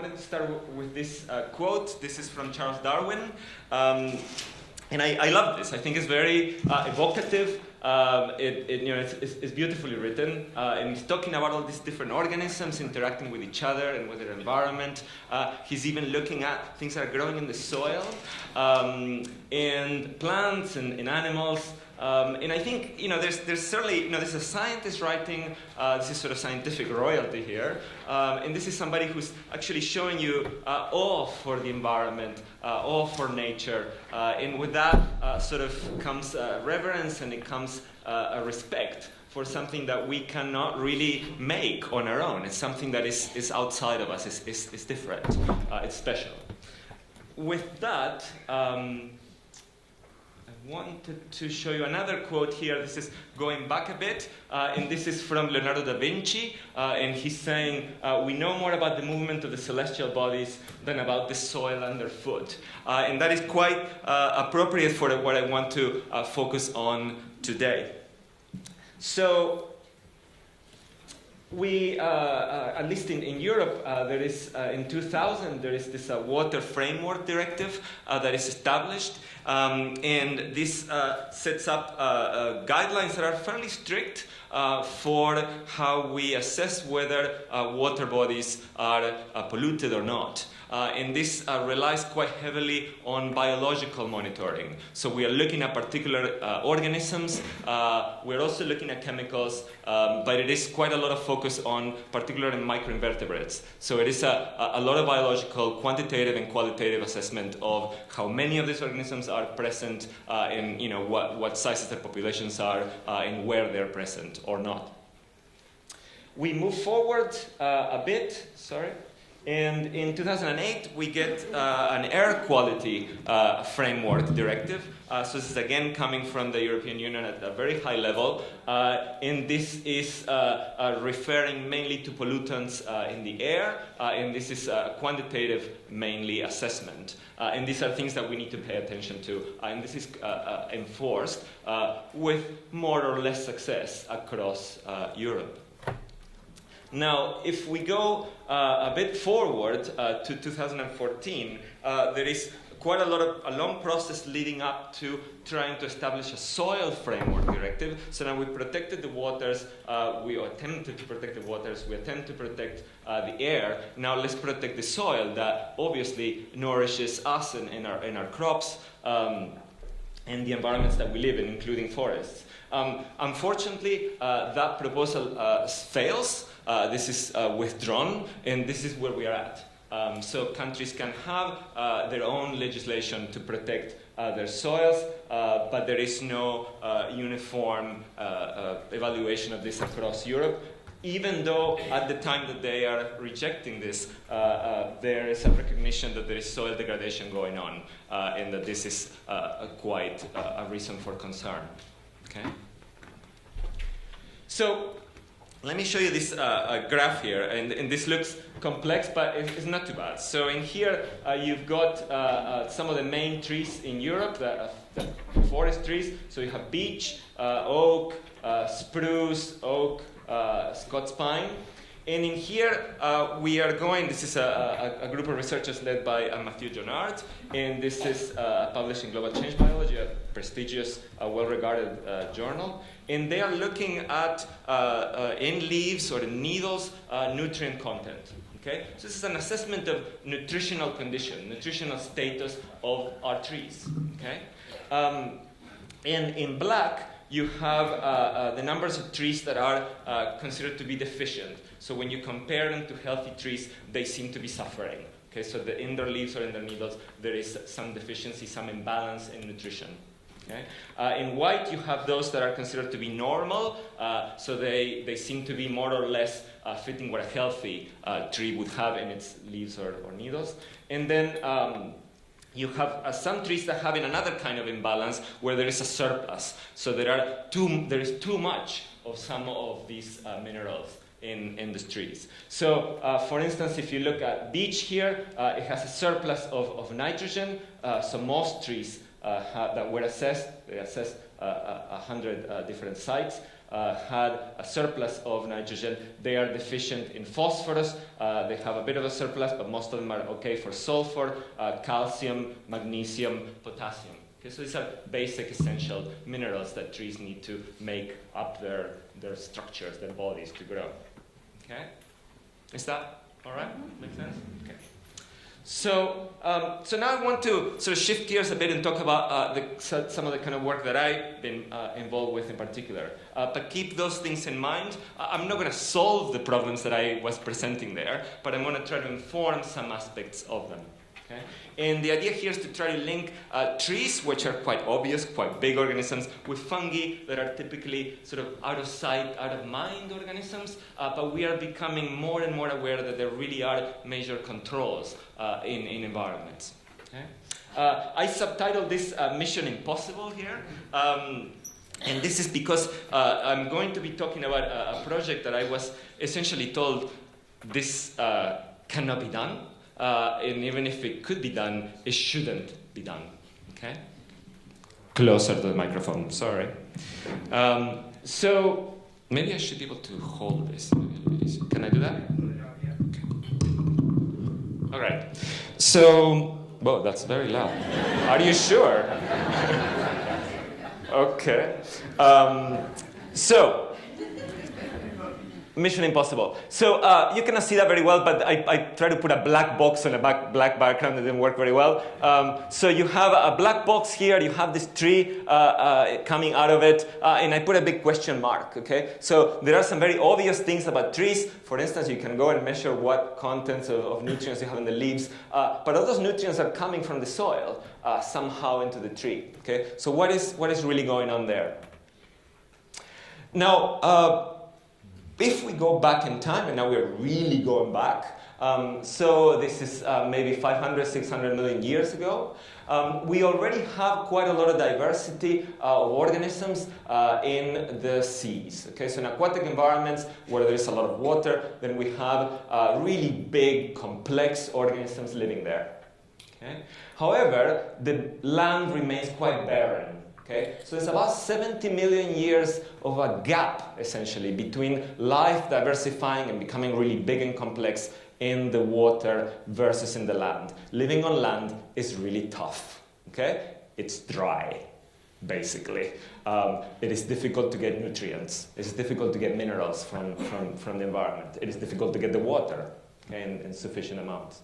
wanted to start with this quote. This is from Charles Darwin. And I love this. I think it's very evocative. It's beautifully written. And he's talking about all these different organisms interacting with each other and with their environment. He's even looking at things that are growing in the soil, and plants and animals. And I think, there's certainly, there's a scientist writing, this is sort of scientific royalty here, and this is somebody who's actually showing you awe for the environment, awe for nature, and with that sort of comes reverence, and it comes a respect for something that we cannot really make on our own. It's something that is outside of us, it's different, it's special. With that, I wanted to show you another quote here. This is going back a bit, and this is from Leonardo da Vinci, and he's saying, we know more about the movement of the celestial bodies than about the soil underfoot. And that is quite appropriate for what I want to focus on today. So, we, at least in Europe, there is, in 2000, there is this Water Framework Directive that is established, and this sets up guidelines that are fairly strict for how we assess whether water bodies are polluted or not. And this relies quite heavily on biological monitoring. So we are looking at particular organisms. We're also looking at chemicals, but it is quite a lot of focus on particularly microinvertebrates. So it is a lot of biological, quantitative and qualitative assessment of how many of these organisms are present, and what sizes their populations are, and where they're present or not. We move forward a bit. And in 2008, we get an air quality framework directive. So this is again coming from the European Union at a very high level. And this is referring mainly to pollutants in the air. And this is a quantitative mainly assessment. And these are things that we need to pay attention to. And this is enforced with more or less success across Europe. Now, if we go a bit forward to 2014, there is quite a long process leading up to trying to establish a soil framework directive. So now we protected the waters, we attempted to protect the waters, we attempt to protect the air. Now let's protect the soil that obviously nourishes us and our crops, and the environments that we live in, including forests. Unfortunately, that proposal fails. This is withdrawn, and this is where we are at. So countries can have their own legislation to protect their soils, but there is no uniform evaluation of this across Europe, even though at the time that they are rejecting this, there is a recognition that there is soil degradation going on, and that this is quite a reason for concern. Okay? So, let me show you this graph here, and this looks complex, but it's not too bad. So in here, you've got some of the main trees in Europe, the forest trees. So you have beech, oak, spruce, oak, Scots pine. And in here, we are going, this is a group of researchers led by Matthew Jonard, and this is published in Global Change Biology, a prestigious, well-regarded journal. And they are looking at, in leaves or in needles, nutrient content. Okay? So this is an assessment of nutritional condition, nutritional status of our trees. Okay? And in black, you have the numbers of trees that are considered to be deficient. So when you compare them to healthy trees, they seem to be suffering. Okay, so in their leaves or in their needles, there is some deficiency, some imbalance in nutrition. Okay? In white, you have those that are considered to be normal, so they seem to be more or less fitting what a healthy tree would have in its leaves or needles. And then you have some trees that have in another kind of imbalance where there is a surplus. So there is too much of some of these minerals in the trees. So, for instance, if you look at beech here, it has a surplus of nitrogen. So most trees that were assessed, they assessed 100 different sites, had a surplus of nitrogen. They are deficient in phosphorus. They have a bit of a surplus, but most of them are okay for sulfur, calcium, magnesium, potassium. Okay, so these are basic essential minerals that trees need to make up their structures, their bodies to grow. Okay? Is that all right? Make sense? Okay. So now I want to sort of shift gears a bit and talk about some of the kind of work that I've been involved with in particular. But keep those things in mind. I'm not going to solve the problems that I was presenting there, but I'm going to try to inform some aspects of them. Okay? And the idea here is to try to link trees, which are quite obvious, quite big organisms, with fungi that are typically sort of out of sight, out of mind organisms, but we are becoming more and more aware that there really are major controls in environments. Okay? I subtitled this Mission Impossible here, and this is because I'm going to be talking about a project that I was essentially told this cannot be done. And even if it could be done, it shouldn't be done. Okay? Closer to the microphone, sorry. So maybe I should be able to hold this. Can I do that? Okay. All right. So, whoa, that's very loud. Are you sure? Okay. So, Mission Impossible. So you cannot see that very well, but I try to put a black box on a black background that didn't work very well. So you have a black box here, you have this tree coming out of it, and I put a big question mark, okay? So there are some very obvious things about trees. For instance, you can go and measure what contents of nutrients you have in the leaves, but all those nutrients are coming from the soil somehow into the tree, okay? So what is really going on there? Now, if we go back in time, and now we're really going back, so this is maybe 500, 600 million years ago, we already have quite a lot of diversity of organisms in the seas. Okay, so in aquatic environments where there is a lot of water, then we have really big, complex organisms living there. Okay? However, the land remains quite barren. Okay? So there's about 70 million years of a gap, essentially, between life diversifying and becoming really big and complex in the water versus in the land. Living on land is really tough. Okay? It's dry, basically. It is difficult to get nutrients. It's difficult to get minerals from the environment. It is difficult to get the water, okay, in sufficient amounts.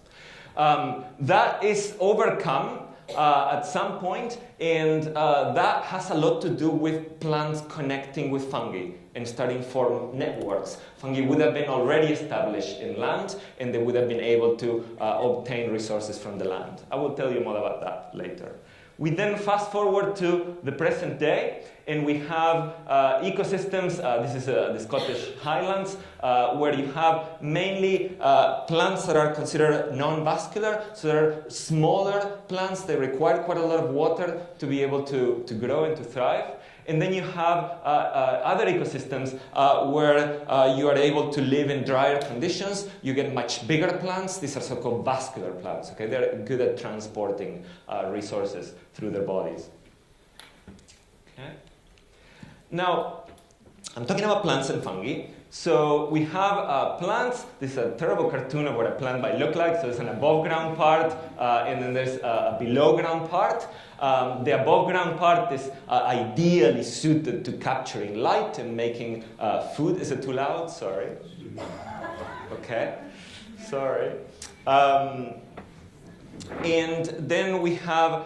That is overcome at some point, and that has a lot to do with plants connecting with fungi and starting to form networks. Fungi would have been already established in land, and they would have been able to obtain resources from the land. I will tell you more about that later. We then fast forward to the present day, and we have ecosystems. This is the Scottish Highlands, where you have mainly plants that are considered non-vascular. So they're smaller plants. They require quite a lot of water to be able to grow and to thrive. And then you have other ecosystems where you are able to live in drier conditions. You get much bigger plants. These are so-called vascular plants. Okay, they're good at transporting resources through their bodies. Okay. Now, I'm talking about plants and fungi. So we have plants. This is a terrible cartoon of what a plant might look like. So there's an above ground part, and then there's a below ground part. The above ground part is ideally suited to capturing light and making food. Is it too loud? Sorry. Okay. Sorry. And then we have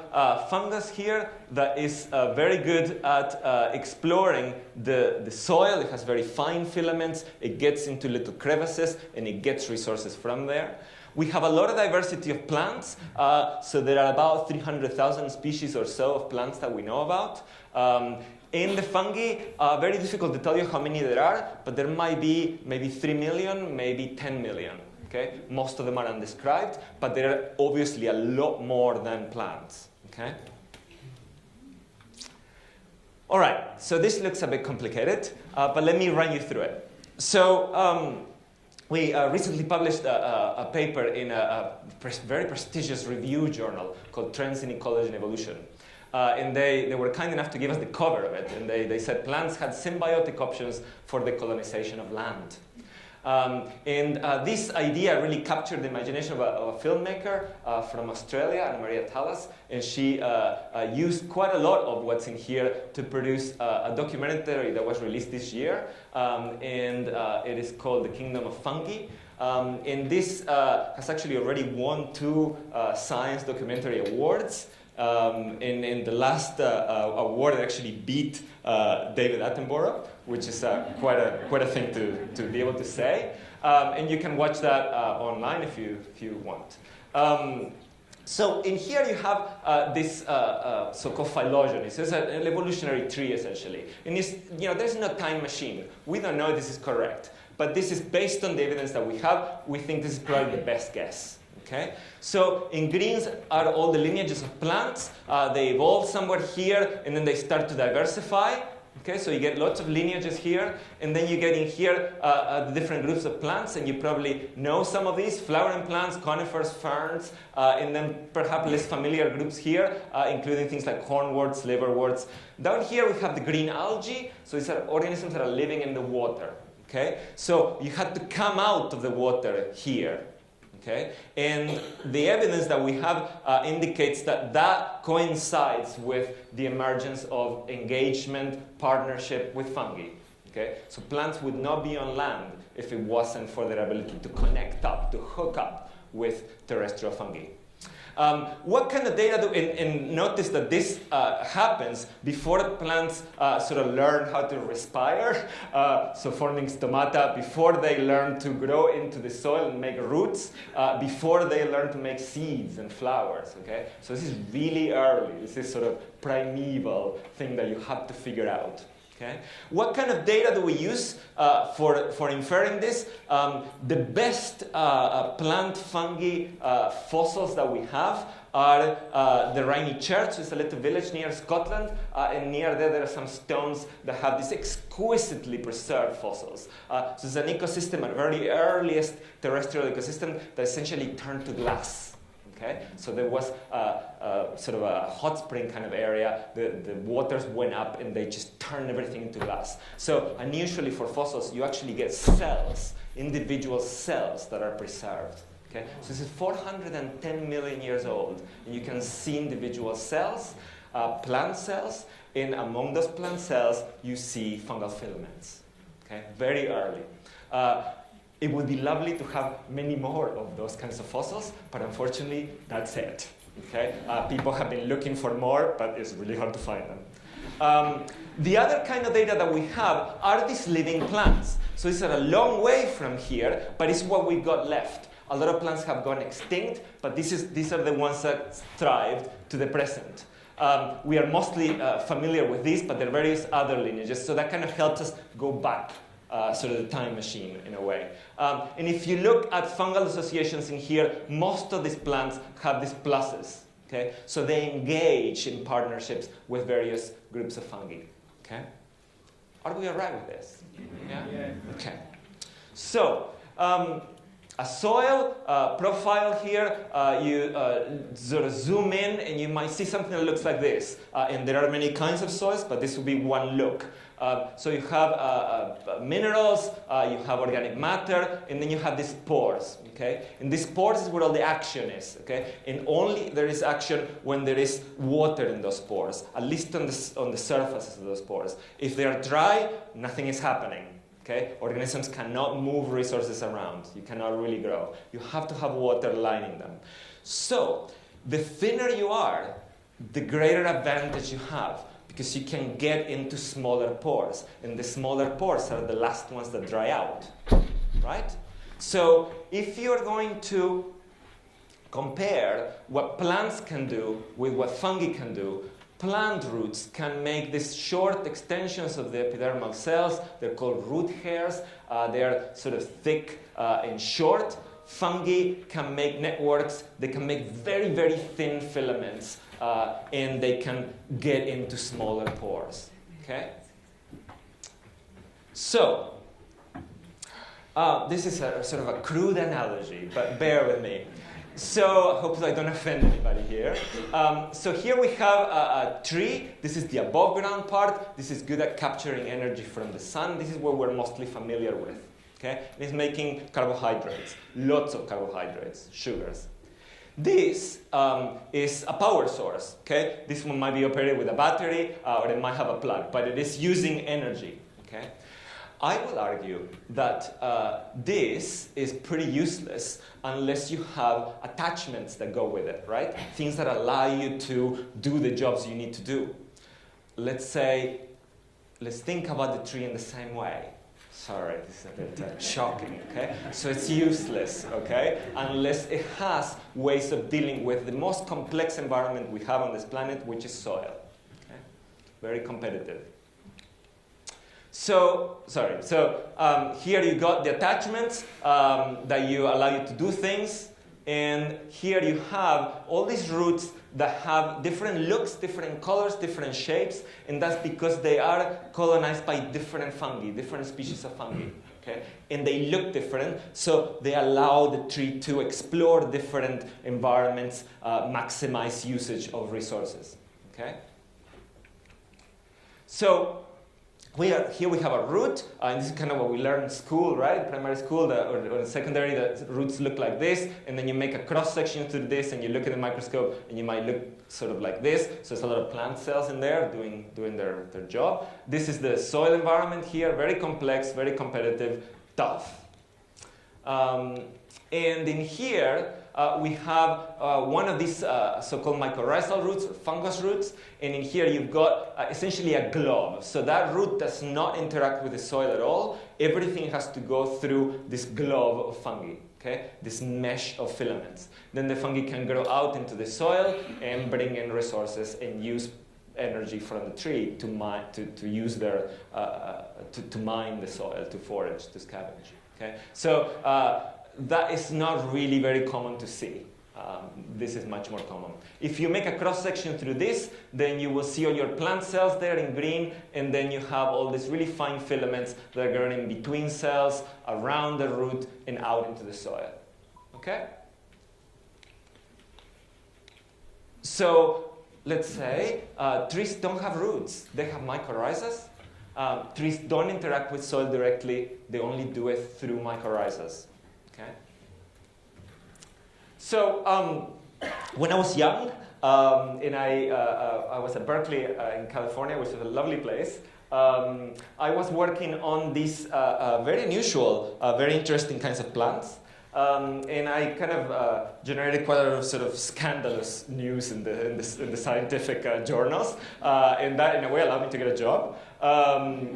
fungus here that is very good at exploring the soil. It has very fine filaments. It gets into little crevices, and it gets resources from there. We have a lot of diversity of plants. So there are about 300,000 species or so of plants that we know about. In the fungi, very difficult to tell you how many there are, but there might be maybe 3 million, maybe 10 million. Okay? Most of them are undescribed, but there are obviously a lot more than plants. Okay? All right, so this looks a bit complicated, but let me run you through it. So we recently published a paper in a very prestigious review journal called Trends in Ecology and Evolution. and they were kind enough to give us the cover of it. And they said plants had symbiotic options for the colonization of land. This idea really captured the imagination of a filmmaker from Australia, Anna Maria Talas, and she used quite a lot of what's in here to produce a documentary that was released this year, and it is called The Kingdom of Fungi. And this has actually already won 2 science documentary awards. In the last award, it actually beat David Attenborough, which is quite a thing to be able to say. And you can watch that online if you want. So in here you have this so-called phylogeny. So it's an evolutionary tree, essentially. And there's no time machine. We don't know if this is correct. But this is based on the evidence that we have. We think this is probably the best guess. Okay? So in greens are all the lineages of plants. They evolve somewhere here, and then they start to diversify. Okay? So you get lots of lineages here, and then you get in here the different groups of plants, and you probably know some of these: flowering plants, conifers, ferns, and then perhaps less familiar groups here, including things like hornworts, liverworts. Down here we have the green algae. So these are organisms that are living in the water. Okay? So you had to come out of the water here. Okay? And the evidence that we have indicates that coincides with the emergence of engagement, partnership with fungi. Okay? So plants would not be on land if it wasn't for their ability to connect up, to hook up with terrestrial fungi. What kind of data and notice that this happens before plants sort of learn how to respire, so forming stomata, before they learn to grow into the soil and make roots, before they learn to make seeds and flowers. Okay? So this is really early. This is sort of primeval thing that you have to figure out. Okay? What kind of data do we use for inferring this? The best plant fungi fossils that we have are the Rainy Church. It's a little village near Scotland, and near there are some stones that have these exquisitely preserved fossils. So it's an ecosystem, a very earliest terrestrial ecosystem that essentially turned to glass. Okay? So there was sort of a hot spring kind of area. The waters went up and they just turned everything into glass. So unusually for fossils, you actually get cells, individual cells that are preserved. Okay? So this is 410 million years old. And you can see individual cells, plant cells, and among those plant cells, you see fungal filaments. Okay? Very early. It would be lovely to have many more of those kinds of fossils, but unfortunately, that's it. Okay? People have been looking for more, but it's really hard to find them. The other kind of data that we have are these living plants. So it's a long way from here, but it's what we've got left. A lot of plants have gone extinct, but these are the ones that thrived to the present. We are mostly familiar with these, but there are various other lineages, so that kind of helps us go back. Sort of the time machine in a way. And if you look at fungal associations in here, most of these plants have these pluses. Okay? So they engage in partnerships with various groups of fungi. Okay? Are we all right with this? Yeah? Okay. So, a soil profile here, you sort of zoom in and you might see something that looks like this. And there are many kinds of soils, but this will be one look. So you have minerals, you have organic matter, and then you have these pores. Okay? And these pores is where all the action is. Okay? And only there is action when there is water in those pores, at least on the surfaces of those pores. If they are dry, nothing is happening. Okay? Organisms cannot move resources around. You cannot really grow. You have to have water lining them. So the thinner you are, the greater advantage you have, because you can get into smaller pores. And the smaller pores are the last ones that dry out. Right? So if you're going to compare what plants can do with what fungi can do, plant roots can make these short extensions of the epidermal cells. They're called root hairs. They're sort of thick and short. Fungi can make networks. They can make very, very thin filaments. And they can get into smaller pores. Okay? So, this is a sort of a crude analogy, but bear with me. So hopefully I don't offend anybody here. So here we have a tree. This is the above ground part. This is good at capturing energy from the sun. This is what we're mostly familiar with. Okay? It's making carbohydrates, lots of carbohydrates, sugars. This is a power source. Okay? This one might be operated with a battery or it might have a plug, but it is using energy. Okay? I will argue that this is pretty useless unless you have attachments that go with it, right? Things that allow you to do the jobs you need to do. Let's think about the tree in the same way. Sorry, this is a bit shocking, okay? So it's useless, okay? Unless it has ways of dealing with the most complex environment we have on this planet, which is soil, okay? Very competitive. So here you got the attachments that you allow you to do things, and here you have all these roots that have different looks, different colors, different shapes, and that's because they are colonized by different fungi, different species of fungi, okay? And they look different, so they allow the tree to explore different environments, maximize usage of resources, okay? So here we have a root, and this is kind of what we learn in school, right? Primary school or secondary, the roots look like this, and then you make a cross-section through this, and you look at the microscope, and you might look sort of like this. So there's a lot of plant cells in there doing their job. This is the soil environment here, very complex, very competitive, tough. And in here, we have one of these so-called mycorrhizal roots, or fungus roots, and in here you've got essentially a globe. So that root does not interact with the soil at all. Everything has to go through this globe of fungi, okay? This mesh of filaments. Then the fungi can grow out into the soil and bring in resources and use energy from the tree to mine, to use their to mine the soil, to forage, to scavenge. Okay, so that is not really very common to see. This is much more common. If you make a cross-section through this, then you will see all your plant cells there in green, and then you have all these really fine filaments that are growing in between cells, around the root, and out into the soil. Okay? So let's say trees don't have roots. They have mycorrhizas. Trees don't interact with soil directly. They only do it through mycorrhizas. Okay? So when I was young, and I was at Berkeley in California, which is a lovely place, I was working on these very unusual, very interesting kinds of plants. And I kind of generated quite a lot of sort of scandalous news in the scientific journals, and that in a way allowed me to get a job.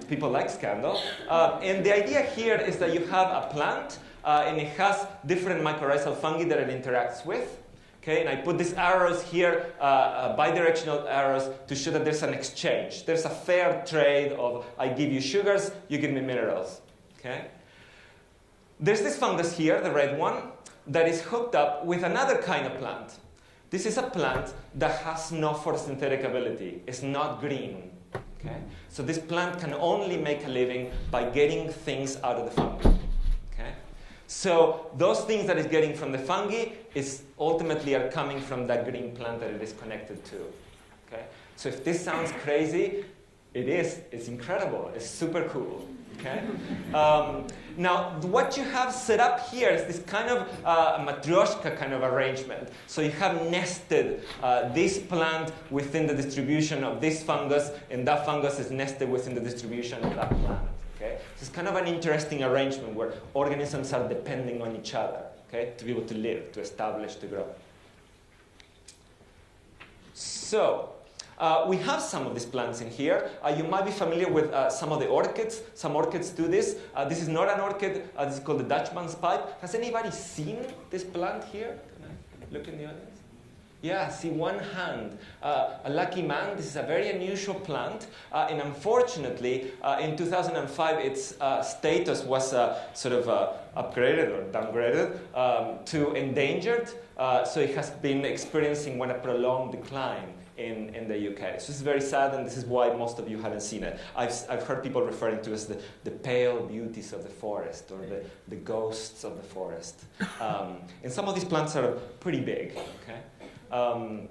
People like scandal. And the idea here is that you have a plant, and it has different mycorrhizal fungi that it interacts with. Okay, and I put these arrows here, bidirectional arrows, to show that there's an exchange. There's a fair trade of I give you sugars, you give me minerals. Okay. There's this fungus here, the red one, that is hooked up with another kind of plant. This is a plant that has no photosynthetic ability. It's not green. Okay? So this plant can only make a living by getting things out of the fungi. Okay? So those things that it's getting from the fungi is ultimately are coming from that green plant that it is connected to. Okay? So if this sounds crazy, it is. It's incredible. It's super cool. Okay? Now, what you have set up here is this kind of matryoshka kind of arrangement. So you have nested this plant within the distribution of this fungus, and that fungus is nested within the distribution of that plant. Okay? So it's kind of an interesting arrangement where organisms are depending on each other, okay, to be able to live, to establish, to grow. So, we have some of these plants in here. You might be familiar with some of the orchids. Some orchids do this. This is not an orchid. This is called the Dutchman's pipe. Has anybody seen this plant here? Can I look in the audience? Yeah, see one hand. A lucky man. This is a very unusual plant. And unfortunately, in 2005, its status was sort of upgraded or downgraded to endangered. So it has been experiencing a prolonged decline in the UK. So this is very sad, and this is why most of you haven't seen it. I've heard people referring to it as the pale beauties of the forest, or the ghosts of the forest. And some of these plants are pretty big, okay?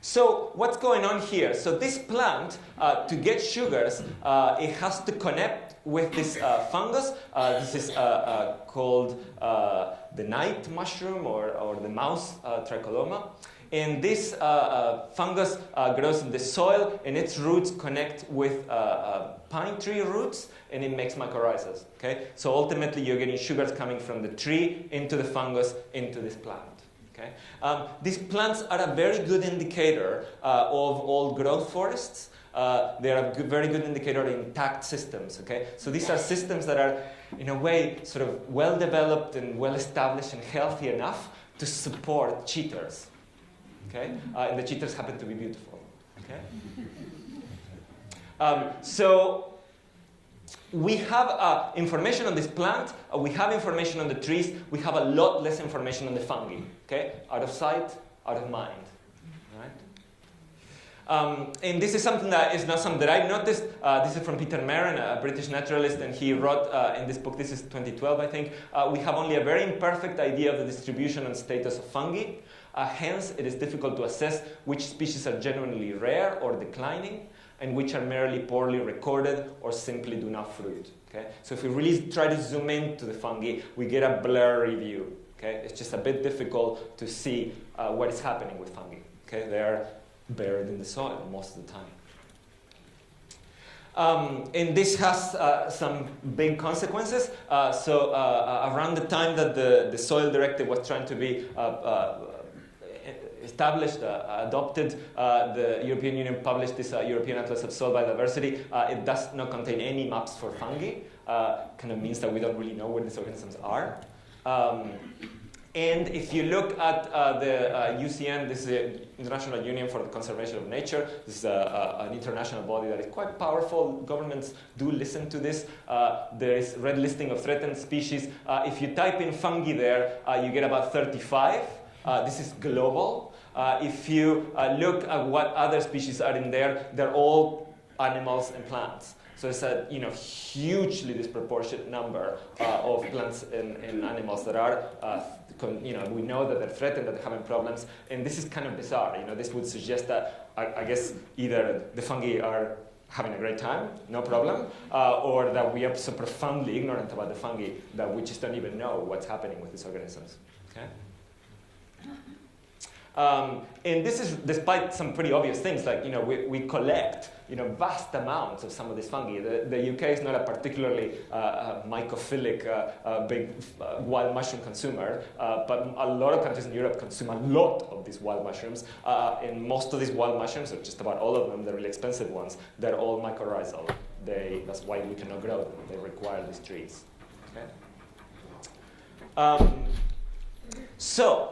So what's going on here? So this plant, to get sugars, it has to connect with this fungus. This is called the night mushroom, or the mouse trichoma. And this fungus grows in the soil, and its roots connect with pine tree roots, and it makes mycorrhizas. Okay? So ultimately, you're getting sugars coming from the tree into the fungus into this plant. Okay? These plants are a very good indicator of old growth forests. They are a very good indicator of intact systems. Okay? So these are systems that are, in a way, sort of well developed and well established and healthy enough to support cheaters. Okay? And the cheaters happen to be beautiful. Okay? So we have information on this plant, we have information on the trees, we have a lot less information on the fungi. Okay? Out of sight, out of mind. Right? And this is something that is not something that I've noticed. This is from Peter Merrin, a British naturalist, and he wrote in this book, this is 2012, I think, we have only a very imperfect idea of the distribution and status of fungi. Hence, it is difficult to assess which species are genuinely rare or declining, and which are merely poorly recorded or simply do not fruit. Okay? So if we really try to zoom into the fungi, we get a blurry view. Okay? It's just a bit difficult to see what is happening with fungi. Okay? They are buried in the soil most of the time. And this has some big consequences. So around the time that the soil directive was trying to be established, adopted, the European Union published this European Atlas of Soil Biodiversity. It does not contain any maps for fungi. Kind of means that we don't really know where these organisms are. And if you look at the UCN, this is the International Union for the Conservation of Nature. This is an international body that is quite powerful. Governments do listen to this. There is red listing of threatened species. If you type in fungi there, you get about 35. This is global. If you look at what other species are in there, they're all animals and plants. So it's a hugely disproportionate number of plants and animals that are, we know that they're threatened, that they're having problems, and this is kind of bizarre. This would suggest that, I guess, either the fungi are having a great time, no problem, or that we are so profoundly ignorant about the fungi that we just don't even know what's happening with these organisms. Okay? And this is despite some pretty obvious things, like we collect vast amounts of some of these fungi. The UK is not a particularly mycophilic big wild mushroom consumer, but a lot of countries in Europe consume a lot of these wild mushrooms. And most of these wild mushrooms, or just about all of them, the really expensive ones, they're all mycorrhizal. That's why we cannot grow them. They require these trees. Okay? So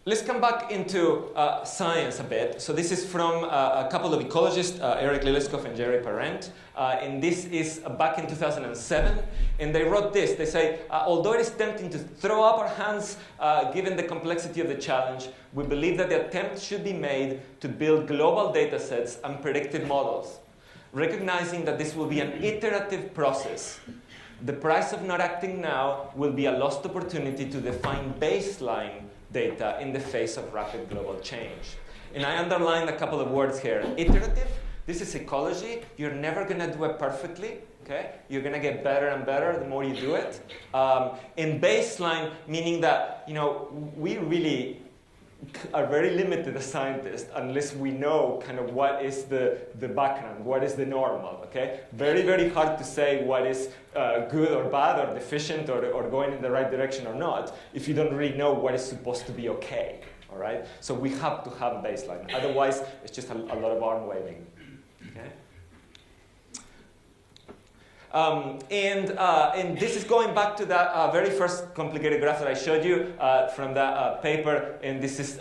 let's come back into science a bit. So this is from a couple of ecologists, Eric Lileskov and Jerry Parent. And this is back in 2007. And they wrote this. They say, although it is tempting to throw up our hands given the complexity of the challenge, we believe that the attempt should be made to build global data sets and predictive models, recognizing that this will be an iterative process. The price of not acting now will be a lost opportunity to define baseline data in the face of rapid global change. And I underlined a couple of words here. Iterative, this is ecology. You're never going to do it perfectly. Okay? You're going to get better and better the more you do it. And baseline, meaning that we really are very limited as scientists unless we know kind of what is the background, what is the normal, okay? Very, very hard to say what is good or bad or deficient or going in the right direction or not if you don't really know what is supposed to be okay, all right? So we have to have a baseline. Otherwise, it's just a lot of arm waving, okay? And this is going back to that very first complicated graph that I showed you from that paper. And this is,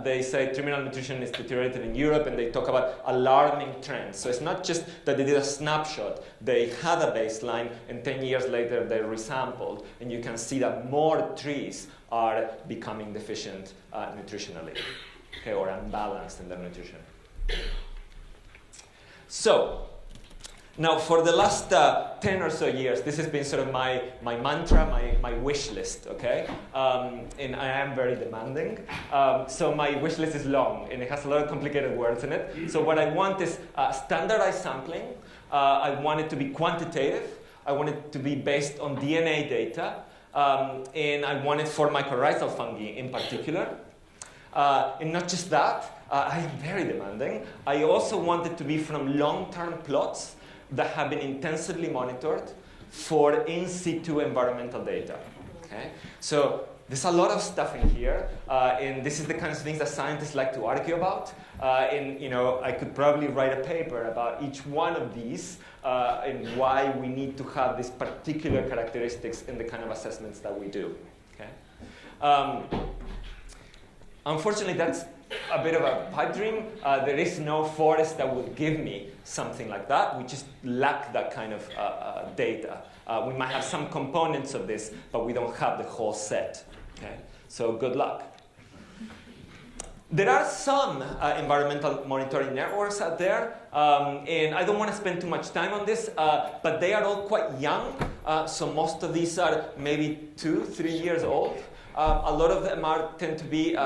they say terminal nutrition is deteriorated in Europe, and they talk about alarming trends. So it's not just that they did a snapshot. They had a baseline, and 10 years later they resampled. And you can see that more trees are becoming deficient nutritionally, okay, or unbalanced in their nutrition. So, now for the last 10 or so years, this has been sort of my mantra, my wish list, okay? And I am very demanding. So my wish list is long, and it has a lot of complicated words in it. So what I want is standardized sampling. I want it to be quantitative. I want it to be based on DNA data. And I want it for mycorrhizal fungi in particular. And not just that, I am very demanding. I also want it to be from long-term plots that have been intensively monitored for in situ environmental data. Okay? So there's a lot of stuff in here, and this is the kinds of things that scientists like to argue about. And I could probably write a paper about each one of these and why we need to have these particular characteristics in the kind of assessments that we do. Okay? Unfortunately, that's a bit of a pipe dream. There is no forest that would give me something like that. We just lack that kind of data. We might have some components of this, but we don't have the whole set. Okay? So good luck. There are some environmental monitoring networks out there, and I don't want to spend too much time on this, but they are all quite young. So most of these are maybe 2-3 years old. A lot of them tend to be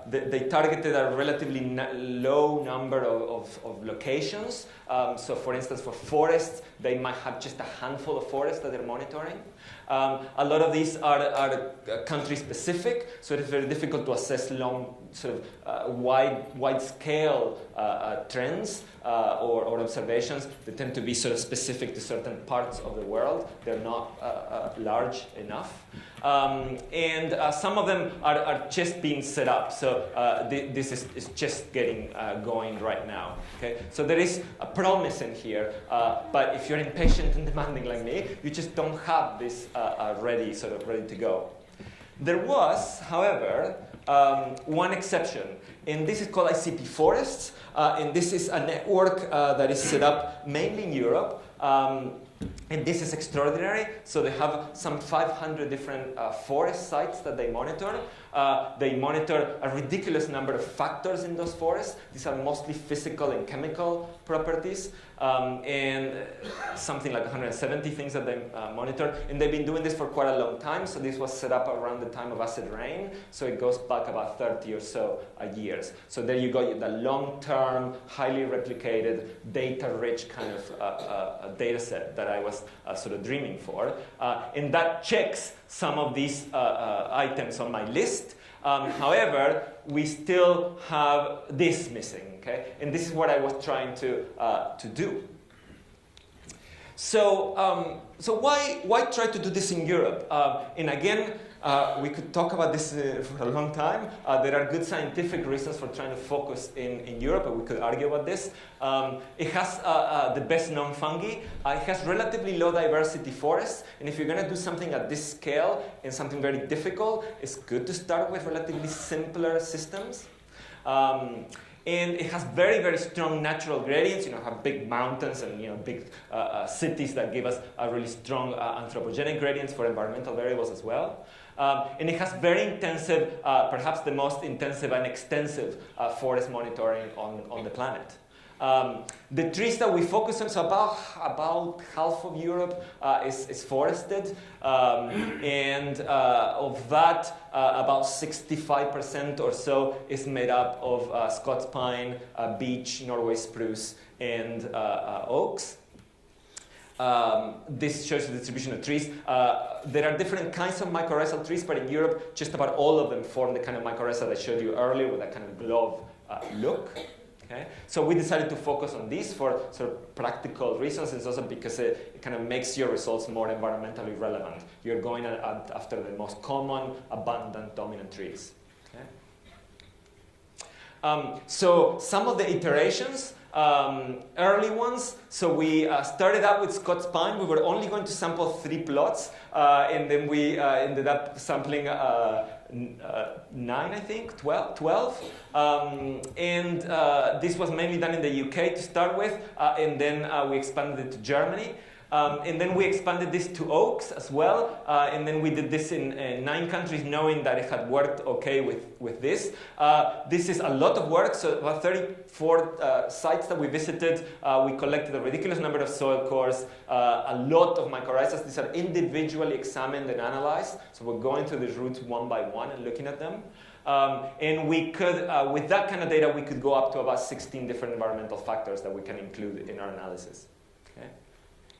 they targeted a relatively low number of locations. So for instance, for forests, they might have just a handful of forests that they're monitoring. A lot of these are country specific, so it is very difficult to assess long, wide scale trends or observations. They tend to be sort of specific to certain parts of the world. They're not large enough. And some of them are just being set up. So this is just getting going right now. Okay? So there is a promise in here, but if you're impatient and demanding like me, you just don't have this ready to go. There was, however, one exception, and this is called ICP Forests, and this is a network that is set up mainly in Europe. And this is extraordinary. So they have some 500 different forest sites that they monitor. They monitor a ridiculous number of factors in those forests. These are mostly physical and chemical properties, and something like 170 things that they monitor. And they've been doing this for quite a long time. So this was set up around the time of acid rain. So it goes back about 30 or so years. So there you go, the long-term, highly replicated, data-rich kind of data set that I was sort of dreaming for. And that checks some of these items on my list. However, we still have this missing, okay? And this is what I was trying to do. So, why try to do this in Europe? And again, we could talk about this for a long time. There are good scientific reasons for trying to focus in Europe, and we could argue about this. It has the best known fungi. It has relatively low diversity forests, and if you're going to do something at this scale and something very difficult, it's good to start with relatively simpler systems. And it has very, very strong natural gradients. Have big mountains and big cities that give us a really strong anthropogenic gradients for environmental variables as well. And it has very intensive, perhaps the most intensive and extensive forest monitoring on the planet. The trees that we focus on, so about half of Europe is forested, and of that, about 65% or so is made up of Scots pine, beech, Norway spruce, and oaks. This shows the distribution of trees. There are different kinds of mycorrhizal trees, but in Europe, just about all of them form the kind of mycorrhiza that I showed you earlier with that kind of glove look. Okay? So we decided to focus on these for sort of practical reasons. It's also because it kind of makes your results more environmentally relevant. You're going after the most common, abundant, dominant trees. Okay? So some of the iterations, early ones, so we started out with Scots pine. We were only going to sample 3 plots, and then we ended up sampling 9, I think, 12. And this was mainly done in the UK to start with, and then we expanded it to Germany. And then we expanded this to oaks as well. And then we did this in 9 countries, knowing that it had worked okay with this. This is a lot of work. So about 34 sites that we visited. We collected a ridiculous number of soil cores, a lot of mycorrhizas. These are individually examined and analyzed. So we're going through these roots one by one and looking at them. And we could, with that kind of data, we could go up to about 16 different environmental factors that we can include in our analysis. Okay?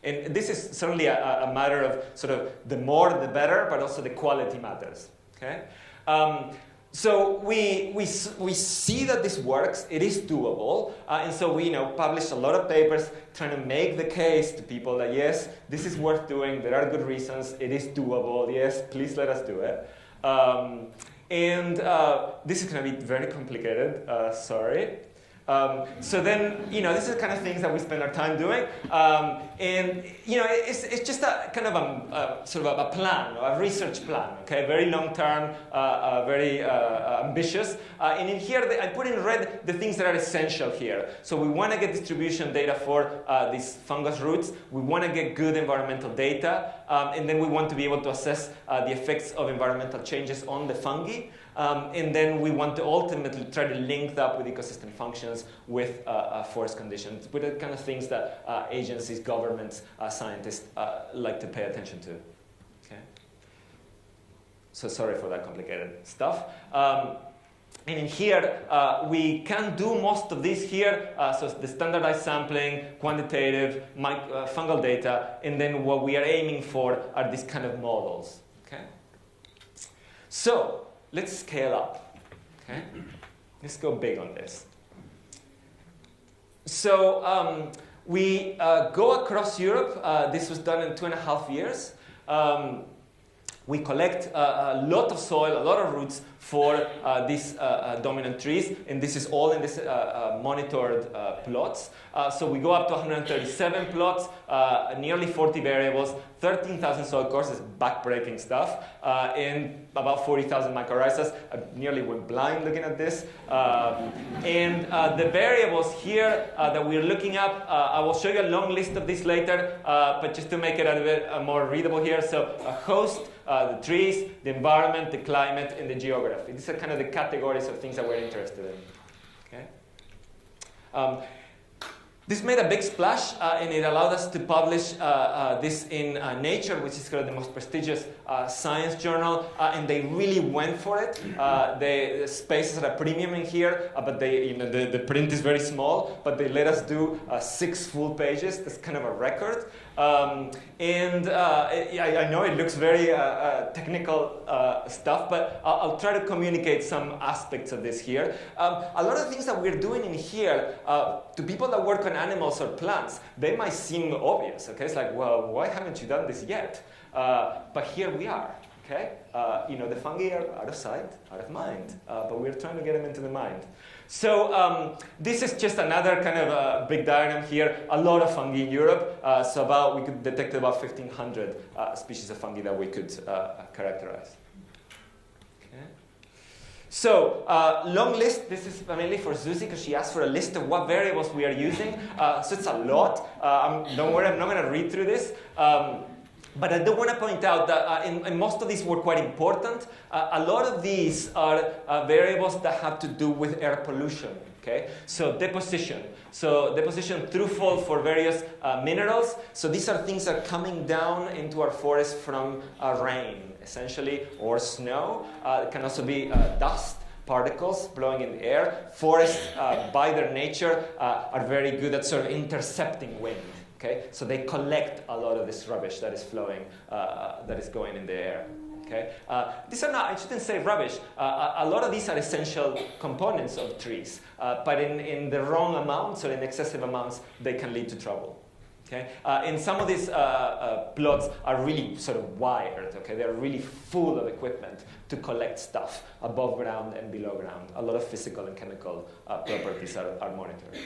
And this is certainly a matter of sort of the more the better, but also the quality matters. Okay? So we see that this works. It is doable. And so we published a lot of papers trying to make the case to people that, yes, this is worth doing. There are good reasons. It is doable. Yes, please let us do it. And this is going to be very complicated. Sorry. So then, this is the kind of things that we spend our time doing. And, it's just a kind of sort of a plan, a research plan, okay? Very long-term, very ambitious. And in here, I put in red the things that are essential here. So we want to get distribution data for these fungus roots. We want to get good environmental data. And then we want to be able to assess the effects of environmental changes on the fungi. And then we want to ultimately try to link that with ecosystem functions with forest conditions, with the kind of things that agencies, governments, scientists like to pay attention to. Okay? So sorry for that complicated stuff. And in here, we can do most of this here. So it's the standardized sampling, quantitative, fungal data, and then what we are aiming for are these kind of models. Okay? So let's scale up. Okay? Let's go big on this. So we go across Europe. This was done in 2.5 years. We collect a lot of soil, a lot of roots for these dominant trees, and this is all in this monitored plots. So we go up to 137 plots, nearly 40 variables, 13,000 soil cores, is backbreaking stuff, and about 40,000 mycorrhizas. I nearly went blind looking at this. And the variables here that we're looking up, I will show you a long list of these later, but just to make it a bit more readable here. So a host, the trees, the environment, the climate, and the geography. These are kind of the categories of things that we're interested in. Okay? This made a big splash, and it allowed us to publish this in Nature, which is kind of the most prestigious science journal, and they really went for it. The space is at a premium in here, but the print is very small, but they let us do 6 full pages. That's kind of a record. I know it looks very technical stuff, but I'll try to communicate some aspects of this here. A lot of things that we're doing in here, to people that work on animals or plants, they might seem obvious. Okay, it's like, well, why haven't you done this yet? But here we are. Okay, the fungi are out of sight, out of mind, but we're trying to get them into the mind. So this is just another kind of big diagram here. A lot of fungi in Europe. So we could detect about 1,500 species of fungi that we could characterize. Okay. So long list. This is mainly for Susie because she asked for a list of what variables we are using. So it's a lot. Don't worry, I'm not going to read through this. But I do want to point out that and most of these were quite important. A lot of these are variables that have to do with air pollution. Okay, so deposition. So deposition throughfall for various minerals. So these are things that are coming down into our forest from rain, essentially, or snow. It can also be dust. Particles blowing in the air. Forests, by their nature, are very good at sort of intercepting wind. Okay, so they collect a lot of this rubbish that is flowing, that is going in the air. Okay, these are not, I shouldn't say rubbish. A lot of these are essential components of trees, but in the wrong amounts or in excessive amounts, they can lead to trouble. Okay, and some of these plots are really sort of wired. Okay, they're really full of equipment to collect stuff above ground and below ground. A lot of physical and chemical properties are monitored.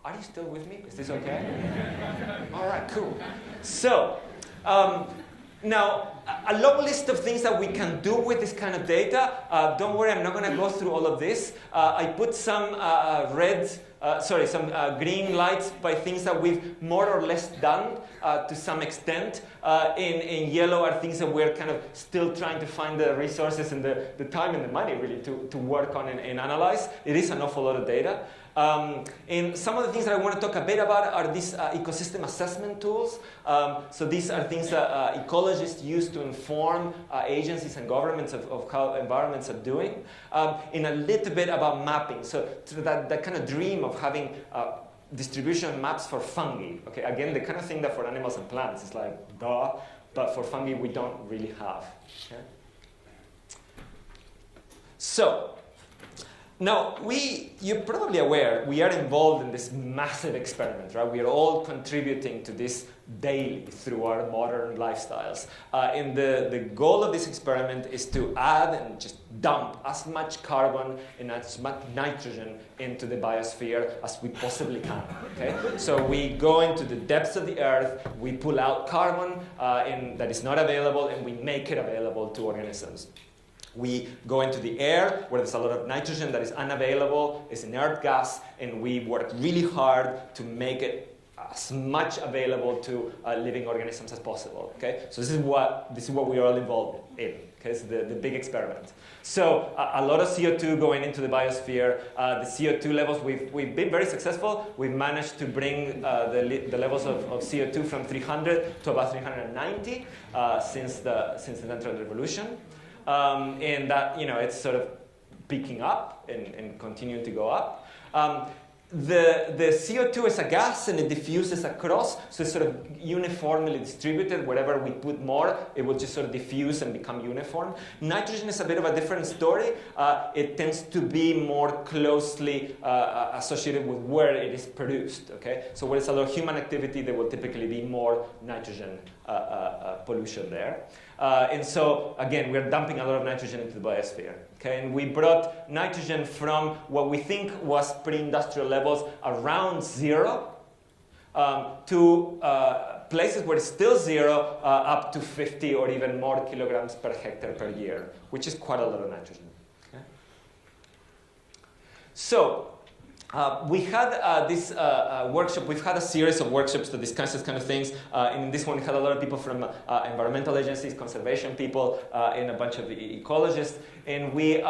Are you still with me? Is this okay? All right, cool. So, now, a long list of things that we can do with this kind of data. Don't worry, I'm not going to go through all of this. I put some red green lights by things that we've more or less done to some extent. In yellow are things that we're kind of still trying to find the resources and the time and the money really to work on and analyze. It is an awful lot of data. And some of the things that I want to talk a bit about are these ecosystem assessment tools. So these are things that ecologists use to inform agencies and governments of how environments are doing. And a little bit about mapping. So that kind of dream of having distribution maps for fungi. Okay, again, the kind of thing that for animals and plants is like, duh, but for fungi we don't really have. Okay? So, now, you're probably aware, we are involved in this massive experiment, right? We are all contributing to this daily through our modern lifestyles. And the goal of this experiment is to add and just dump as much carbon and as much nitrogen into the biosphere as we possibly can, okay? So we go into the depths of the earth, we pull out carbon that is not available, and we make it available to organisms. We go into the air, where there's a lot of nitrogen that is unavailable, is inert gas, and we work really hard to make it as much available to living organisms as possible. Okay, so this is what we are all involved in. Okay, it's the big experiment. So a lot of CO2 going into the biosphere. The CO2 levels, we've been very successful. We've managed to bring the levels of CO2 from 300 to about 390 since the Industrial Revolution. And that, it's sort of peaking up and continuing to go up. The CO2 is a gas and it diffuses across, so it's sort of uniformly distributed. Wherever we put more, it will just sort of diffuse and become uniform. Nitrogen is a bit of a different story. It tends to be more closely associated with where it is produced. Okay, so where there's a lot of human activity, there will typically be more nitrogen pollution there. And so, again, we're dumping a lot of nitrogen into the biosphere. Okay? And we brought nitrogen from what we think was pre-industrial levels around zero to places where it's still zero, up to 50 or even more kilograms per hectare per year, which is quite a lot of nitrogen. Okay? So, we had this workshop. We've had a series of workshops to discuss this kind of things. In this one, we had a lot of people from environmental agencies, conservation people, and a bunch of ecologists. And we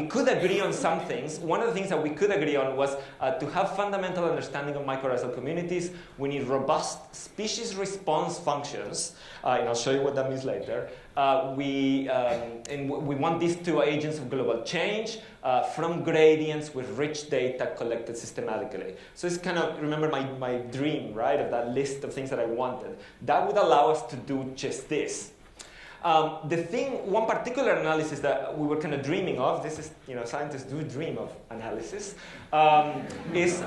could agree on some things. One of the things that we could agree on was to have fundamental understanding of mycorrhizal communities. We need robust species response functions, and I'll show you what that means later. We want these two agents of global change from gradients with rich data collected systematically. So it's kind of, remember my dream, right, of that list of things that I wanted. That would allow us to do just this. One particular analysis that we were kind of dreaming of, this is, scientists do dream of analysis, is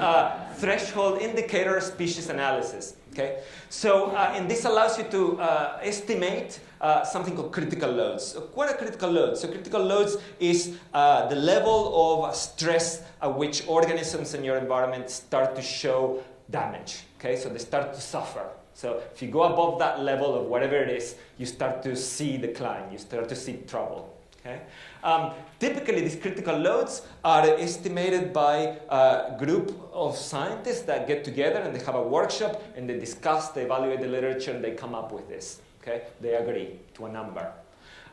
threshold indicator species analysis. Okay, so and this allows you to estimate something called critical loads. So what are critical loads? So critical loads is the level of stress at which organisms in your environment start to show damage. Okay, so they start to suffer. So if you go above that level of whatever it is, you start to see decline, you start to see trouble. Okay? Typically, these critical loads are estimated by a group of scientists that get together and they have a workshop and they discuss, they evaluate the literature, and they come up with this. Okay? They agree to a number.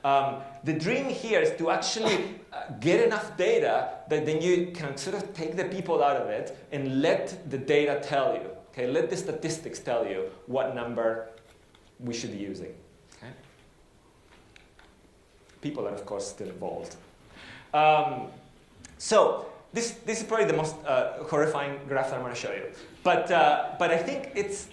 The dream here is to actually get enough data that then you can sort of take the people out of it and let the data tell you. Okay, let the statistics tell you what number we should be using. Okay? People are, of course, still involved. So this is probably the most horrifying graph that I'm going to show you. But I think it's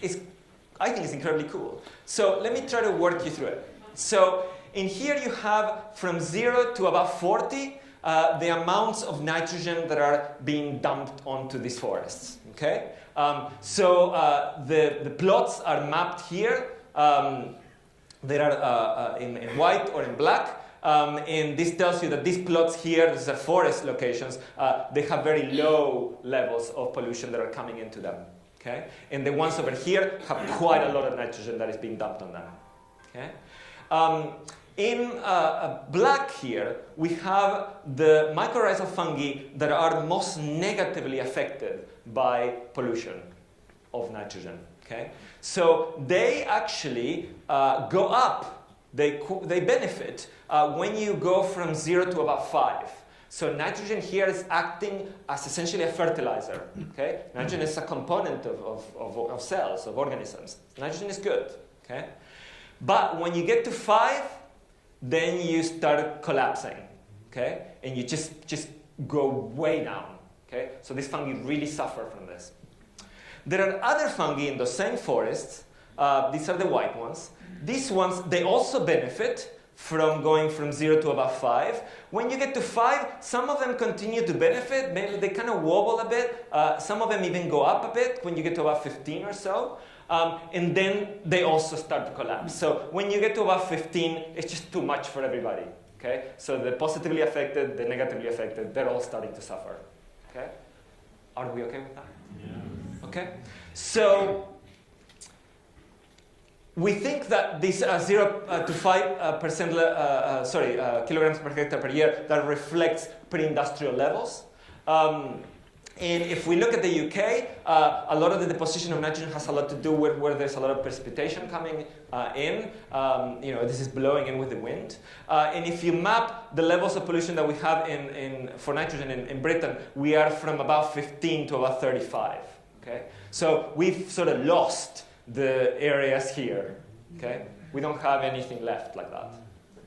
incredibly cool. So let me try to work you through it. So in here you have from 0 to about 40 the amounts of nitrogen that are being dumped onto these forests. Okay? The plots are mapped here. They are in white or in black. And this tells you that these plots here, these are forest locations, they have very low levels of pollution that are coming into them. Okay? And the ones over here have quite a lot of nitrogen that is being dumped on them. Okay? In black here, we have the mycorrhizal fungi that are most negatively affected by pollution of nitrogen. Okay? So they actually go up. They benefit when you go from 0 to about 5. So nitrogen here is acting as essentially a fertilizer. Okay? Nitrogen is a component of cells, of organisms. Nitrogen is good. Okay? But when you get to 5, then you start collapsing. Okay? And you just go way down. Okay? So these fungi really suffer from this. There are other fungi in those same forests. These are the white ones. These ones, they also benefit from going from 0 to about 5. When you get to 5, some of them continue to benefit. Maybe they kind of wobble a bit. Some of them even go up a bit when you get to about 15 or so. And then they also start to collapse. So when you get to about 15, it's just too much for everybody. Okay? So the positively affected, the negatively affected, they're all starting to suffer. Okay? Are we okay with that? Yeah. Okay? So we think that this 0 to 5% kilograms per hectare per year, that reflects pre-industrial levels. And if we look at the UK, a lot of the deposition of nitrogen has a lot to do with where there's a lot of precipitation coming in. This is blowing in with the wind. And if you map the levels of pollution that we have for nitrogen in Britain, we are from about 15 to about 35. Okay? So we've sort of lost the areas here. Okay? We don't have anything left like that.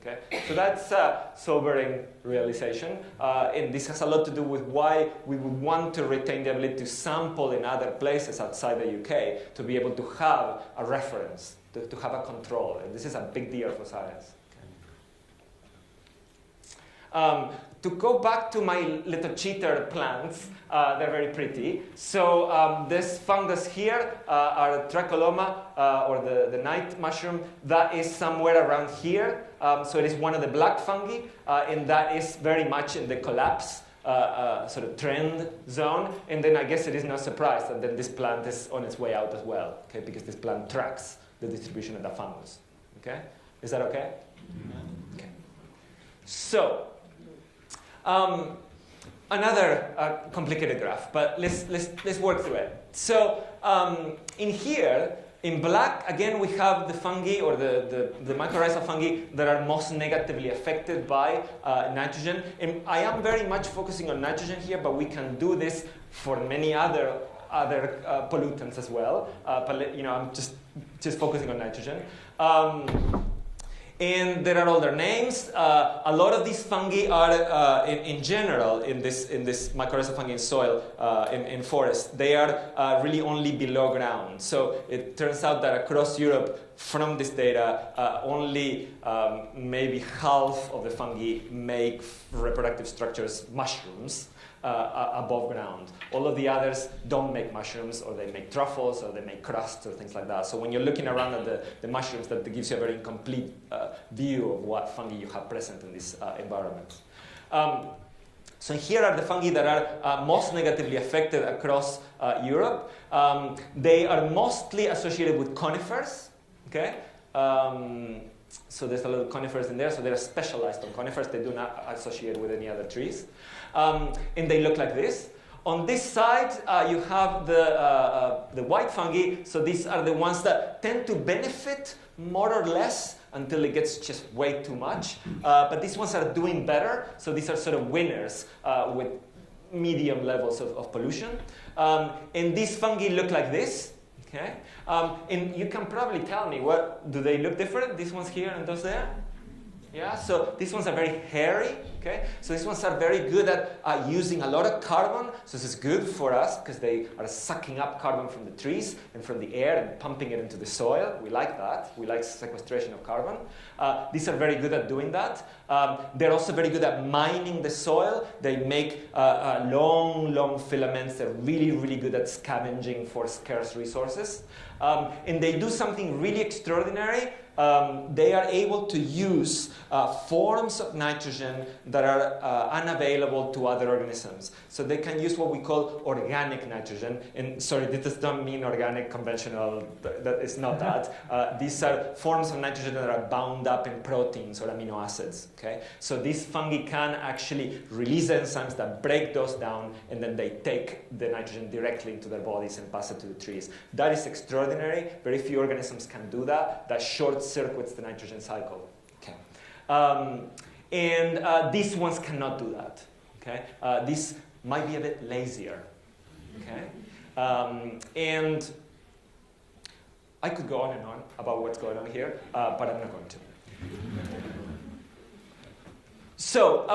Okay? So that's a sobering realization. And this has a lot to do with why we would want to retain the ability to sample in other places outside the UK to be able to have a reference, to have a control. And this is a big deal for science. Okay. To go back to my little cheater plants, they're very pretty. So this fungus here are Tracholoma, or the night mushroom. That is somewhere around here. So it is one of the black fungi, and that is very much in the collapse sort of trend zone. And then I guess it is no surprise that then this plant is on its way out as well, okay? Because this plant tracks the distribution of the fungus. Okay? Is that okay? Mm-hmm. Okay. So another complicated graph, but let's work through it. So in here, in black, again, we have the fungi or the mycorrhizal fungi that are most negatively affected by nitrogen. And I am very much focusing on nitrogen here, but we can do this for many other pollutants as well. But I'm just focusing on nitrogen. And there are all their names. A lot of these fungi are, in general, in this mycorrhizal fungi in soil, in forests, they are really only below ground. So it turns out that across Europe, from this data, only maybe half of the fungi make reproductive structures, mushrooms, above ground. All of the others don't make mushrooms, or they make truffles, or they make crusts, or things like that. So when you're looking around at the mushrooms, that gives you a very incomplete view of what fungi you have present in this environment. So here are the fungi that are most negatively affected across Europe. They are mostly associated with conifers. Okay? So there's a little conifers in there, so they're specialized on conifers. They do not associate with any other trees. And they look like this. On this side, you have the white fungi. So these are the ones that tend to benefit more or less until it gets just way too much. But these ones are doing better. So these are sort of winners with medium levels of pollution. And these fungi look like this. Okay? And you can probably tell me, what do they look different? These ones here and those there? Yeah, so these ones are very hairy, okay? So these ones are very good at using a lot of carbon. So this is good for us because they are sucking up carbon from the trees and from the air and pumping it into the soil. We like that. We like sequestration of carbon. These are very good at doing that. They're also very good at mining the soil. They make long filaments. They're really, really good at scavenging for scarce resources. And they do something really extraordinary. They are able to use forms of nitrogen that that are unavailable to other organisms. So they can use what we call organic nitrogen. And sorry, this does not mean organic, conventional, that is not that. These are forms of nitrogen that are bound up in proteins or amino acids. Okay? So these fungi can actually release enzymes that break those down, and then they take the nitrogen directly into their bodies and pass it to the trees. That is extraordinary. Very few organisms can do that. That short circuits the nitrogen cycle. Okay. These ones cannot do that. Okay? These might be a bit lazier. Okay? And I could go on and on about what's going on here, but I'm not going to. So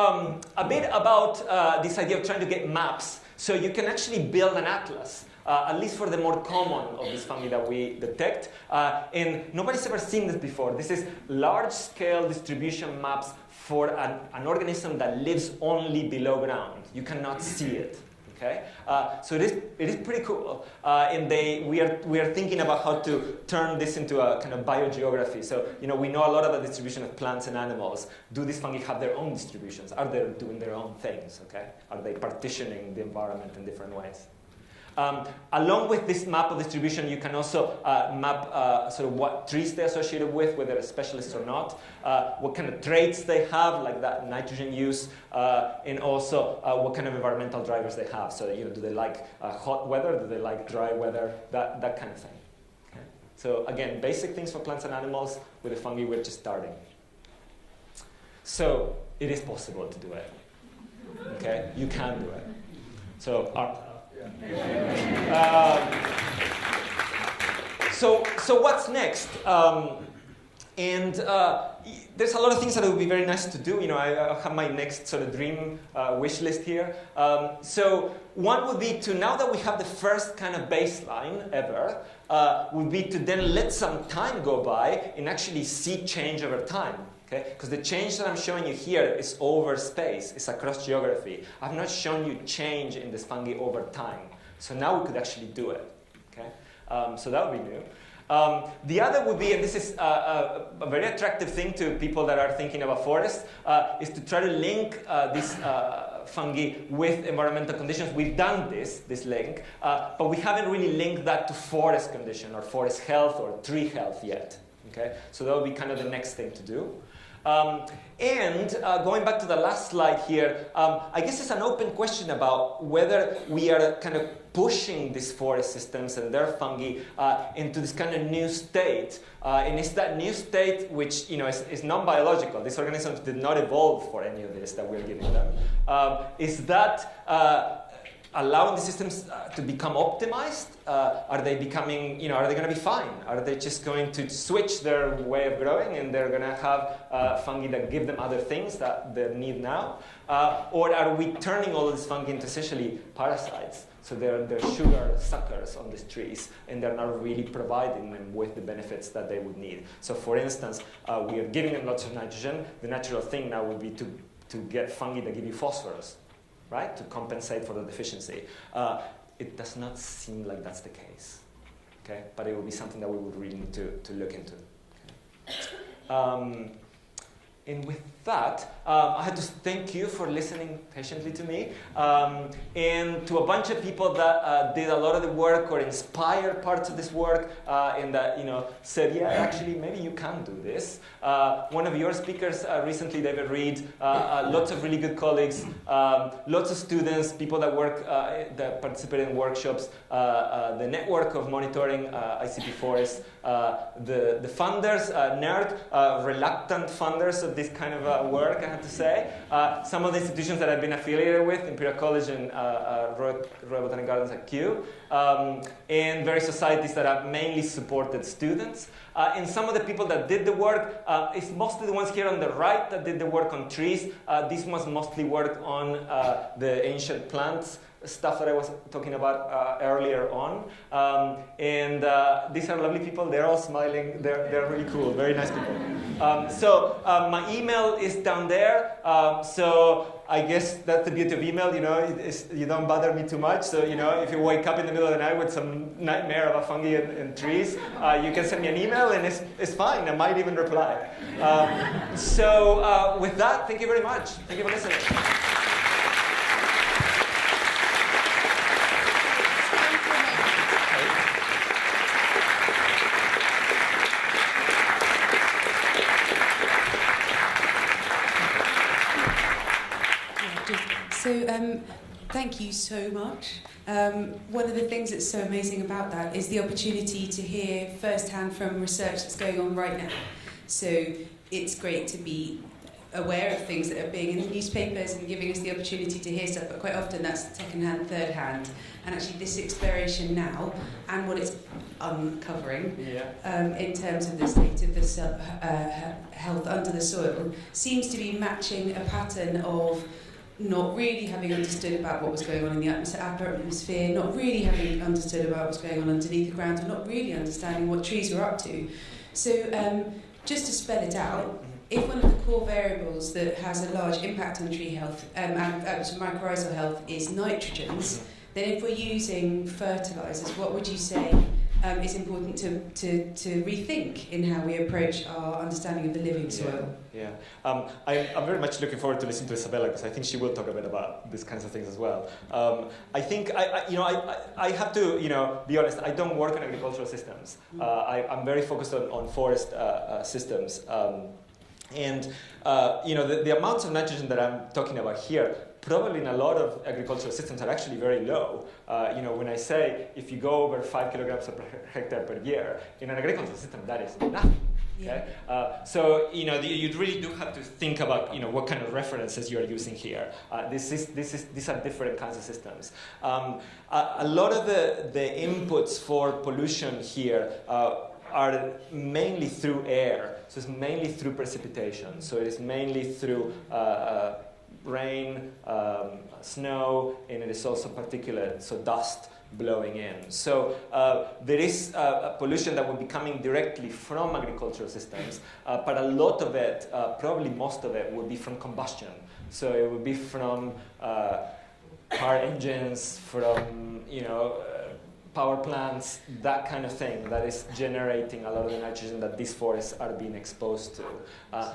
a bit about this idea of trying to get maps. So you can actually build an atlas, at least for the more common of these fungi that we detect. And nobody's ever seen this before. This is large-scale distribution maps for an organism that lives only below ground. You cannot see it. Okay? So it is pretty cool. And we are thinking about how to turn this into a kind of biogeography. So we know a lot of the distribution of plants and animals. Do these fungi have their own distributions? Are they doing their own things? Okay? Are they partitioning the environment in different ways? Along with this map of distribution, you can also map sort of what trees they're associated with, whether they're specialists or not, what kind of traits they have, like that nitrogen use, and also what kind of environmental drivers they have. So, do they like hot weather? Do they like dry weather? That kind of thing. Okay? So, again, basic things for plants and animals. With the fungi, we're just starting. So, it is possible to do it. Okay? You can do it. So, so what's next? There's a lot of things that it would be very nice to do. I have my next sort of dream wish list here. So one would be to, now that we have the first kind of baseline ever, would be to then let some time go by and actually see change over time. Okay? Because the change that I'm showing you here is over space. It's across geography. I've not shown you change in this fungi over time. So now we could actually do it. Okay? So that would be new. The other would be, and this is a very attractive thing to people that are thinking about forests, is to try to link these fungi with environmental conditions. We've done this link, but we haven't really linked that to forest condition or forest health or tree health yet. Okay? So that would be kind of the next thing to do. Going back to the last slide here, I guess it's an open question about whether we are kind of pushing these forest systems and their fungi into this kind of new state. And it's that new state which is non-biological. These organisms did not evolve for any of this that we're giving them. Is that allowing the systems to become optimized? Are they becoming, are they going to be fine? Are they just going to switch their way of growing and they're going to have fungi that give them other things that they need now? Or are we turning all of these fungi into essentially parasites? So they're sugar suckers on these trees, and they're not really providing them with the benefits that they would need. So for instance, we are giving them lots of nitrogen. The natural thing now would be to get fungi that give you phosphorus, right, to compensate for the deficiency. It does not seem like that's the case, okay? But it will be something that we would really need to look into. Okay? And with that, I had to thank you for listening patiently to me, and to a bunch of people that did a lot of the work or inspired parts of this work, and that said, yeah, actually, maybe you can do this. One of your speakers recently, David Reed, lots of really good colleagues, lots of students, people that work that participate in workshops, the network of monitoring ICP forests, the funders, reluctant funders of this kind of work, I have to say. Some of the institutions that I've been affiliated with, Imperial College and Royal Botanical Gardens at Kew, and various societies that have mainly supported students. And some of the people that did the work, it's mostly the ones here on the right that did the work on trees. These ones mostly worked on the ancient plants stuff that I was talking about earlier on. These are lovely people. They're all smiling. They're really cool. Very nice people. So my email is down there. So I guess that's the beauty of email, you don't bother me too much. So, if you wake up in the middle of the night with some nightmare about fungi and trees, you can send me an email and it's fine. I might even reply. So with that, thank you very much. Thank you for listening. So, thank you so much. One of the things that's so amazing about that is the opportunity to hear firsthand from research that's going on right now. So, it's great to be aware of things that are being in the newspapers and giving us the opportunity to hear stuff, but quite often that's second-hand, third-hand. And actually this exploration now and what it's uncovering in terms of the state of the health under the soil seems to be matching a pattern of not really having understood about what was going on in the atmosphere, not really having understood about what's going on underneath the ground, and not really understanding what trees were up to. So just to spell it out, if one of the core variables that has a large impact on tree health and mycorrhizal health is nitrogens, then if we're using fertilizers, what would you say is important to rethink in how we approach our understanding of the living soil? I'm very much looking forward to listening to Isabella because I think she will talk a bit about these kinds of things as well. I think I have to be honest. I don't work on agricultural systems. I'm very focused on forest systems, and the amounts of nitrogen that I'm talking about here, probably in a lot of agricultural systems, are actually very low. When I say if you go over 5 kilograms per hectare per year, in an agricultural system, that is nothing. Okay? So you really do have to think about what kind of references you are using here. These are different kinds of systems. A lot of the inputs for pollution here are mainly through air. So it's mainly through precipitation. So it is mainly through rain, snow, and it is also particulate, so dust blowing in. So there is pollution that will be coming directly from agricultural systems, but a lot of it, probably most of it, will be from combustion. So it will be from car engines, from power plants, that kind of thing that is generating a lot of the nitrogen that these forests are being exposed to.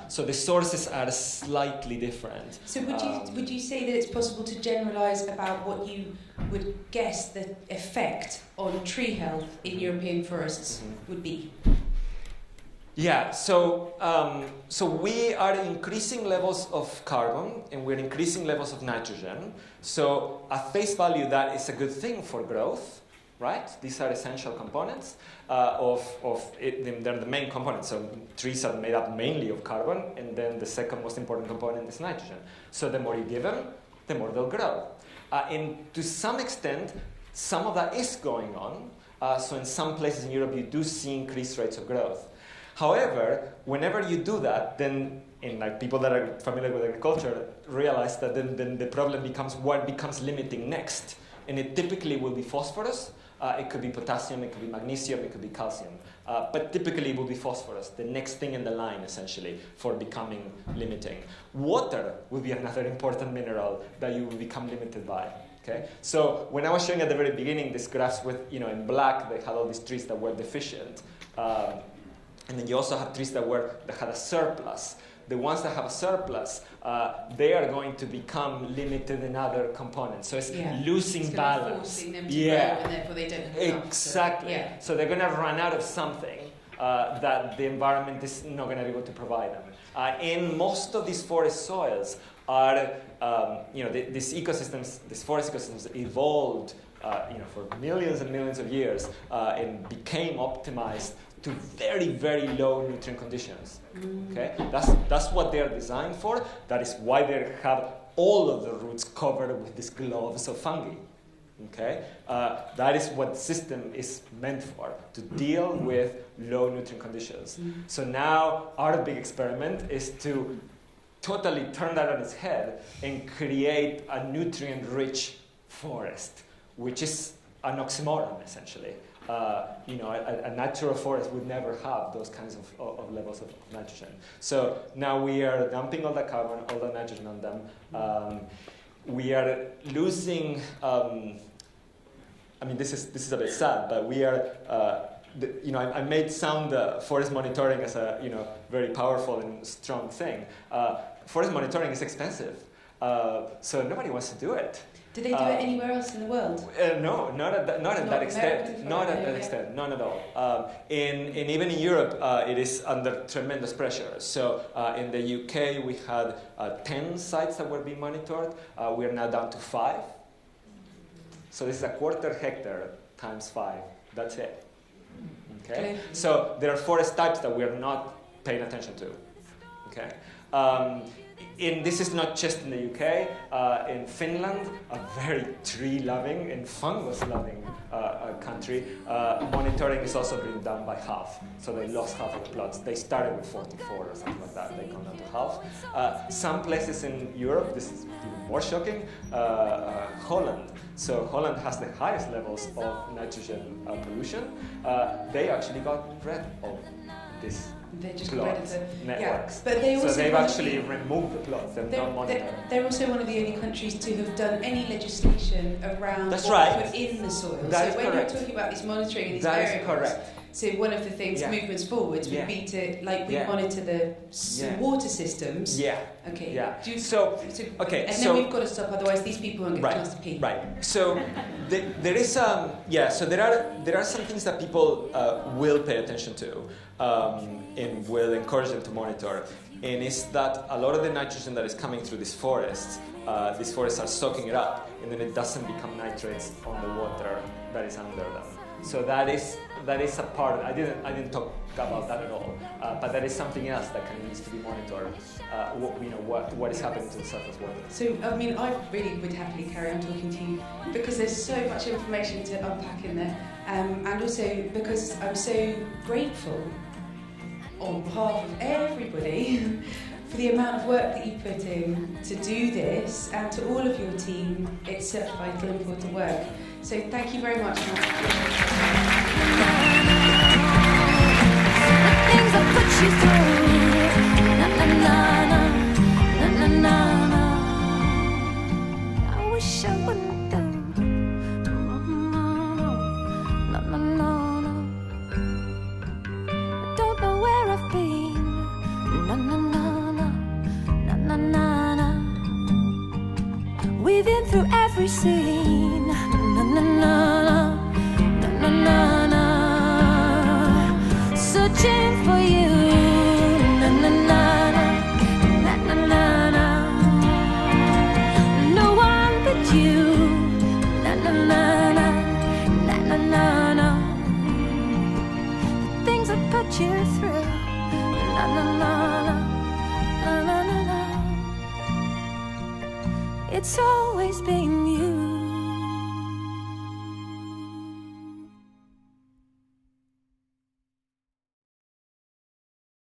So the sources are slightly different. So would you say that it's possible to generalize about what you would guess the effect on tree health in European forests would be? Yeah, so we are increasing levels of carbon and we're increasing levels of nitrogen. So at face value, that is a good thing for growth. Right? These are essential components of it. They're the main components. So trees are made up mainly of carbon, and then the second most important component is nitrogen. So the more you give them, the more they'll grow. And to some extent, some of that is going on. So in some places in Europe, you do see increased rates of growth. However, whenever you do that, then people that are familiar with agriculture realize that then the problem becomes what becomes limiting next. And it typically will be phosphorus. It could be potassium, it could be magnesium, it could be calcium. But typically it will be phosphorus, the next thing in the line, essentially, for becoming limiting. Water will be another important mineral that you will become limited by. Okay? So when I was showing at the very beginning these graphs with, in black, they had all these trees that were deficient. And then you also have trees that had a surplus. The ones that have a surplus, they are going to become limited in other components. So it's losing balance. Forcing them to grow, and therefore they don't have enough. Exactly. So they're going to run out of something that the environment is not going to be able to provide them. And most of these forest soils are, these ecosystems, these forest ecosystems evolved, for millions and millions of years and became optimized to very, very low nutrient conditions. Okay, that's what they're designed for. That is why they have all of the roots covered with these gloves of fungi. Okay, that is what the system is meant for, to deal with low nutrient conditions. So now our big experiment is to totally turn that on its head and create a nutrient-rich forest, which is an oxymoron, essentially. a natural forest would never have those kinds of levels of nitrogen. So now we are dumping all the carbon, all the nitrogen on them. We are losing. This is a bit sad, but we are. I made sound forest monitoring as a very powerful and strong thing. Forest monitoring is expensive, so nobody wants to do it. Do they do it anywhere else in the world? No, not at that extent. Not at that extent. None at all. And even in Europe, it is under tremendous pressure. So in the UK, we had 10 sites that were being monitored. We are now down to 5. So this is a quarter hectare times 5. That's it. Okay. So there are forest types that we are not paying attention to. Okay. And this is not just in the UK. In Finland, a very tree-loving and fungus-loving country, monitoring is also being done by half. So they lost half of the plots. They started with 44 or something like that. They come down to half. Some places in Europe, this is even more shocking, Holland. So Holland has the highest levels of nitrogen pollution. They actually got rid of this. They're just networks. Yeah, but they also so they've actually removed the plots and not monitored. They're also one of the only countries to have done any legislation around That's what right. we put in the soil. That is so when correct. you're talking about this monitoring and these That variables, is correct. so one of the things, movements forwards, would be to, we monitor the water systems. Yeah. Okay. Yeah. And So then we've got to stop, otherwise these people won't get a chance to pee. Right. So there is So there are some things that people will pay attention to and will encourage them to monitor. And it's that a lot of the nitrogen that is coming through these forests are soaking it up, and then it doesn't become nitrates on the water that is under them. So that is a part. I didn't talk about that at all, but that is something else that kind of needs to be monitored. What is happening to the surface water. So I really would happily carry on talking to you because there's so much information to unpack in there, and also because I'm so grateful on behalf of everybody for the amount of work that you put in to do this, and to all of your team. It's such vital and important work. So thank you very much, Matt. Things I put you through. Na na na na na na na. I wish I wouldn't do. No no no no. I don't know where I've been. Na na na na na na na na. We've been through every scene. Na na na na na na na. Searching for you. Na na na na na na na. No one but you. Na na na na na na na na. The things I put you through. Na na na na na na na. It's always been you.